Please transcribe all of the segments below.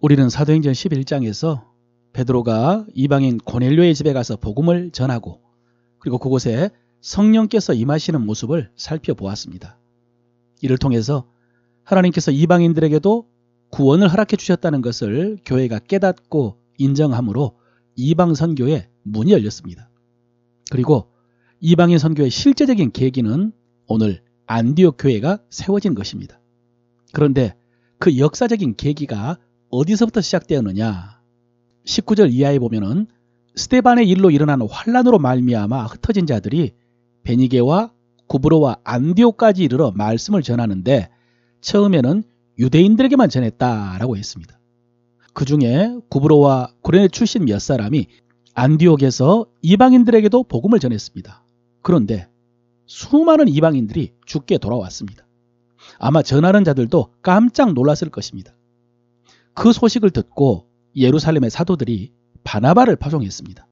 우리는 사도행전 11장에서 베드로가 이방인 고넬료의 집에 가서 복음을 전하고 그리고 그곳에 성령께서 임하시는 모습을 살펴보았습니다. 이를 통해서 하나님께서 이방인들에게도 구원을 허락해 주셨다는 것을 교회가 깨닫고 인정하므로 이방 선교의 문이 열렸습니다. 그리고 이방인 선교의 실제적인 계기는 오늘 안디옥 교회가 세워진 것입니다. 그런데 그 역사적인 계기가 어디서부터 시작되었느냐? 19절 이하에 보면은 스데반의 일로 일어난 환란으로 말미암아 흩어진 자들이 베니게와 구브로와 안디옥까지 이르러 말씀을 전하는데 처음에는 유대인들에게만 전했다라고 했습니다. 그 중에 구브로와 구레네 출신 몇 사람이 안디옥에서 이방인들에게도 복음을 전했습니다. 그런데 수많은 이방인들이 죽게 돌아왔습니다. 아마 전하는 자들도 깜짝 놀랐을 것입니다. 그 소식을 듣고 예루살렘의 사도들이 바나바를 파송했습니다.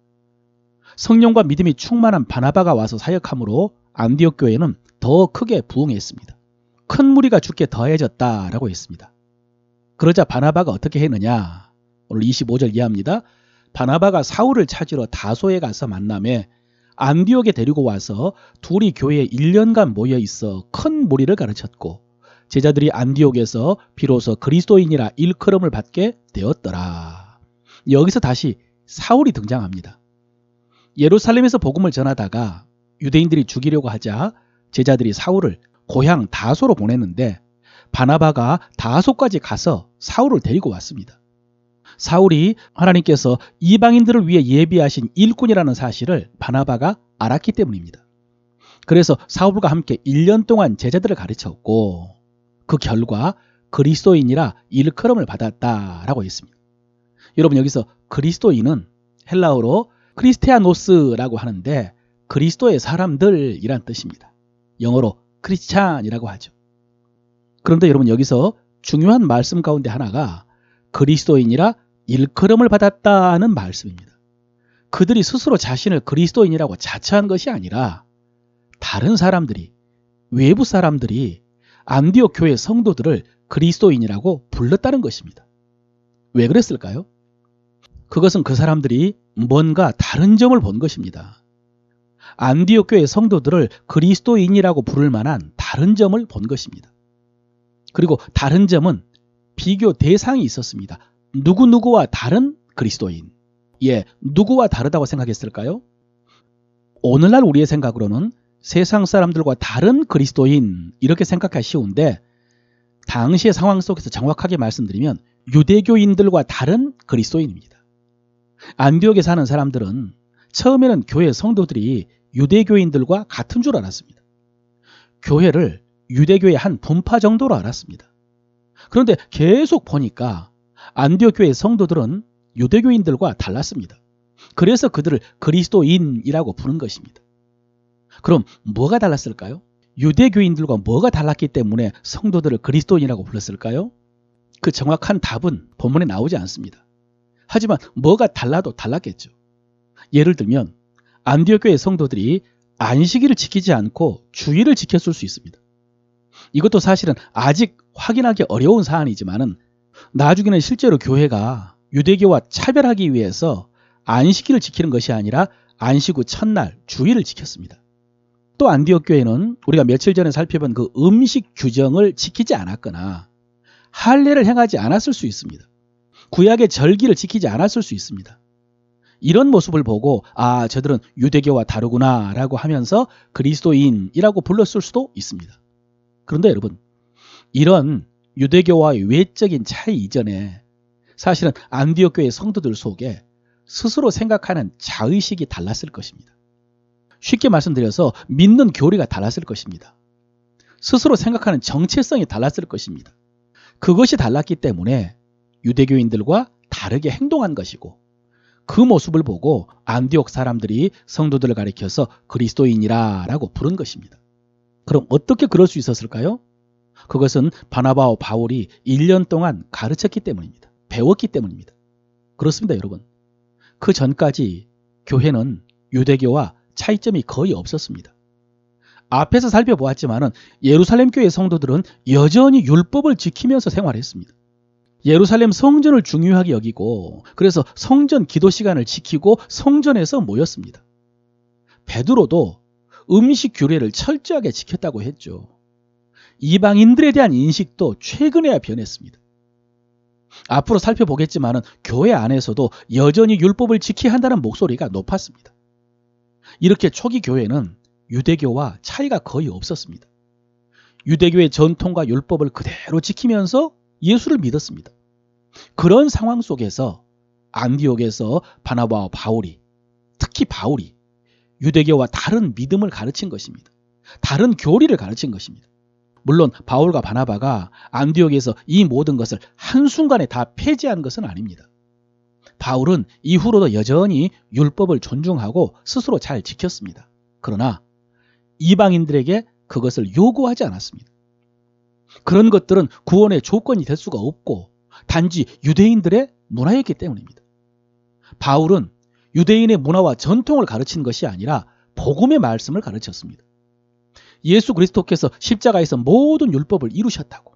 성령과 믿음이 충만한 바나바가 와서 사역함으로 안디옥 교회는 더 크게 부흥했습니다. 큰 무리가 죽게 더해졌다라고 했습니다. 그러자 바나바가 어떻게 했느냐? 오늘 25절 이하입니다. 바나바가 사울을 찾으러 다소에 가서 만남에 안디옥에 데리고 와서 둘이 교회에 1년간 모여 있어 큰 무리를 가르쳤고 제자들이 안디옥에서 비로소 그리스도인이라 일컬음을 받게 되었더라. 여기서 다시 사울이 등장합니다. 예루살렘에서 복음을 전하다가 유대인들이 죽이려고 하자 제자들이 사울을 고향 다소로 보냈는데 바나바가 다소까지 가서 사울을 데리고 왔습니다. 사울이 하나님께서 이방인들을 위해 예비하신 일꾼이라는 사실을 바나바가 알았기 때문입니다. 그래서 사울과 함께 1년 동안 제자들을 가르쳤고 그 결과 그리스도인이라 일컬음을 받았다라고 했습니다. 여러분 여기서 그리스도인은 헬라어로 크리스티아노스라고 하는데 그리스도의 사람들이란 뜻입니다. 영어로 크리스찬이라고 하죠. 그런데 여러분 여기서 중요한 말씀 가운데 하나가 그리스도인이라 일컬음을 받았다는 말씀입니다. 그들이 스스로 자신을 그리스도인이라고 자처한 것이 아니라 다른 사람들이, 외부 사람들이 안디옥 교회 성도들을 그리스도인이라고 불렀다는 것입니다. 왜 그랬을까요? 그것은 그 사람들이 뭔가 다른 점을 본 것입니다. 안디옥 교회 성도들을 그리스도인이라고 부를 만한 다른 점을 본 것입니다. 그리고 다른 점은 비교 대상이 있었습니다. 누구누구와 다른 그리스도인. 누구와 다르다고 생각했을까요? 오늘날 우리의 생각으로는 세상 사람들과 다른 그리스도인 이렇게 생각하기 쉬운데 당시의 상황 속에서 정확하게 말씀드리면 유대교인들과 다른 그리스도인입니다. 안디옥에 사는 사람들은 처음에는 교회 성도들이 유대교인들과 같은 줄 알았습니다. 교회를 유대교의 한 분파 정도로 알았습니다. 그런데 계속 보니까 안디옥 교회 성도들은 유대교인들과 달랐습니다. 그래서 그들을 그리스도인이라고 부른 것입니다. 그럼 뭐가 달랐을까요? 유대교인들과 뭐가 달랐기 때문에 성도들을 그리스도인이라고 불렀을까요? 그 정확한 답은 본문에 나오지 않습니다. 하지만 뭐가 달라도 달랐겠죠. 예를 들면 안디옥 교회 성도들이 안식일을 지키지 않고 주일을 지켰을 수 있습니다. 이것도 사실은 아직 확인하기 어려운 사안이지만은 나중에는 실제로 교회가 유대교와 차별하기 위해서 안식일을 지키는 것이 아니라 안식 후 첫날 주일을 지켰습니다. 또 안디옥 교회는 우리가 며칠 전에 살펴본 그 음식 규정을 지키지 않았거나 할례를 행하지 않았을 수 있습니다. 구약의 절기를 지키지 않았을 수 있습니다. 이런 모습을 보고 저들은 유대교와 다르구나 라고 하면서 그리스도인이라고 불렀을 수도 있습니다. 그런데 여러분 이런 유대교와의 외적인 차이 이전에 사실은 안디옥 교회 성도들 속에 스스로 생각하는 자의식이 달랐을 것입니다. 쉽게 말씀드려서 믿는 교리가 달랐을 것입니다. 스스로 생각하는 정체성이 달랐을 것입니다. 그것이 달랐기 때문에 유대교인들과 다르게 행동한 것이고 그 모습을 보고 안디옥 사람들이 성도들을 가리켜서 그리스도인이라고 부른 것입니다. 그럼 어떻게 그럴 수 있었을까요? 그것은 바나바와 바울이 1년 동안 가르쳤기 때문입니다. 배웠기 때문입니다. 그렇습니다, 여러분. 그 전까지 교회는 유대교와 차이점이 거의 없었습니다. 앞에서 살펴보았지만은 예루살렘 교회 성도들은 여전히 율법을 지키면서 생활했습니다. 예루살렘 성전을 중요하게 여기고 그래서 성전 기도 시간을 지키고 성전에서 모였습니다. 베드로도 음식 규례를 철저하게 지켰다고 했죠. 이방인들에 대한 인식도 최근에야 변했습니다. 앞으로 살펴보겠지만 교회 안에서도 여전히 율법을 지켜야 한다는 목소리가 높았습니다. 이렇게 초기 교회는 유대교와 차이가 거의 없었습니다. 유대교의 전통과 율법을 그대로 지키면서 예수를 믿었습니다. 그런 상황 속에서 안디옥에서 바나바와 바울이, 특히 바울이 유대교와 다른 믿음을 가르친 것입니다. 다른 교리를 가르친 것입니다. 물론 바울과 바나바가 안디옥에서 이 모든 것을 한순간에 다 폐지한 것은 아닙니다. 바울은 이후로도 여전히 율법을 존중하고 스스로 잘 지켰습니다. 그러나 이방인들에게 그것을 요구하지 않았습니다. 그런 것들은 구원의 조건이 될 수가 없고 단지 유대인들의 문화였기 때문입니다. 바울은 유대인의 문화와 전통을 가르친 것이 아니라 복음의 말씀을 가르쳤습니다. 예수 그리스도께서 십자가에서 모든 율법을 이루셨다고,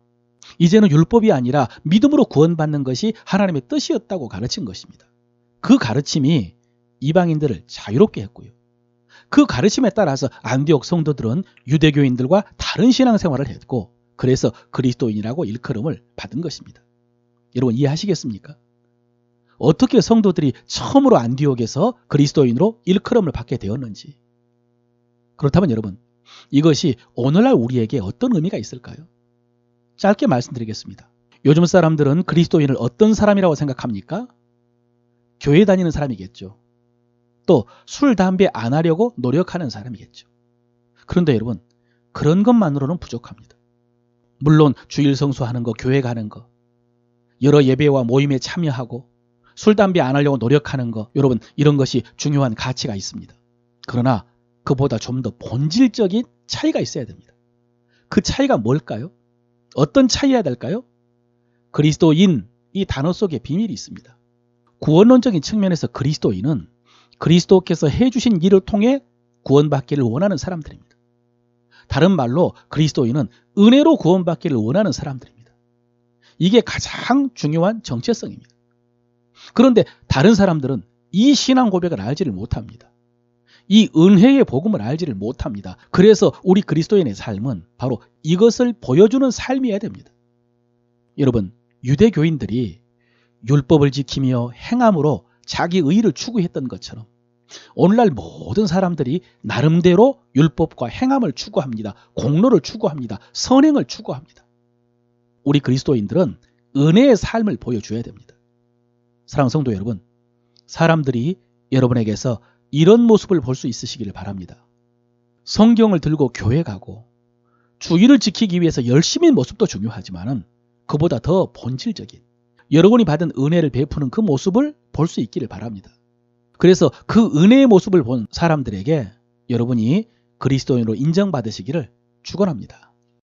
이제는 율법이 아니라 믿음으로 구원받는 것이 하나님의 뜻이었다고 가르친 것입니다. 그 가르침이 이방인들을 자유롭게 했고요. 그 가르침에 따라서 안디옥 성도들은 유대교인들과 다른 신앙생활을 했고 그래서 그리스도인이라고 일컬음을 받은 것입니다. 여러분 이해하시겠습니까? 어떻게 성도들이 처음으로 안디옥에서 그리스도인으로 일컬음을 받게 되었는지. 그렇다면 여러분 이것이 오늘날 우리에게 어떤 의미가 있을까요? 짧게 말씀드리겠습니다. 요즘 사람들은 그리스도인을 어떤 사람이라고 생각합니까? 교회 다니는 사람이겠죠. 또 술, 담배 안 하려고 노력하는 사람이겠죠. 그런데 여러분 그런 것만으로는 부족합니다. 물론 주일 성수하는 거, 교회 가는 거, 여러 예배와 모임에 참여하고 술, 담배 안 하려고 노력하는 거, 여러분 이런 것이 중요한 가치가 있습니다. 그러나 그보다 좀 더 본질적인 차이가 있어야 됩니다. 그 차이가 뭘까요? 어떤 차이여야 될까요? 그리스도인 이 단어 속에 비밀이 있습니다. 구원론적인 측면에서 그리스도인은 그리스도께서 해주신 일을 통해 구원받기를 원하는 사람들입니다. 다른 말로 그리스도인은 은혜로 구원받기를 원하는 사람들입니다. 이게 가장 중요한 정체성입니다. 그런데 다른 사람들은 이 신앙 고백을 알지를 못합니다. 이 은혜의 복음을 알지를 못합니다. 그래서 우리 그리스도인의 삶은 바로 이것을 보여주는 삶이어야 됩니다. 여러분, 유대교인들이 율법을 지키며 행함으로 자기 의의를 추구했던 것처럼 오늘날 모든 사람들이 나름대로 율법과 행함을 추구합니다. 공로를 추구합니다. 선행을 추구합니다. 우리 그리스도인들은 은혜의 삶을 보여줘야 됩니다. 사랑하는 성도 여러분, 사람들이 여러분에게서 이런 모습을 볼 수 있으시기를 바랍니다. 성경을 들고 교회 가고 주의를 지키기 위해서 열심인 모습도 중요하지만 그보다 더 본질적인 여러분이 받은 은혜를 베푸는 그 모습을 볼 수 있기를 바랍니다. 그래서 그 은혜의 모습을 본 사람들에게 여러분이 그리스도인으로 인정받으시기를 축원합니다.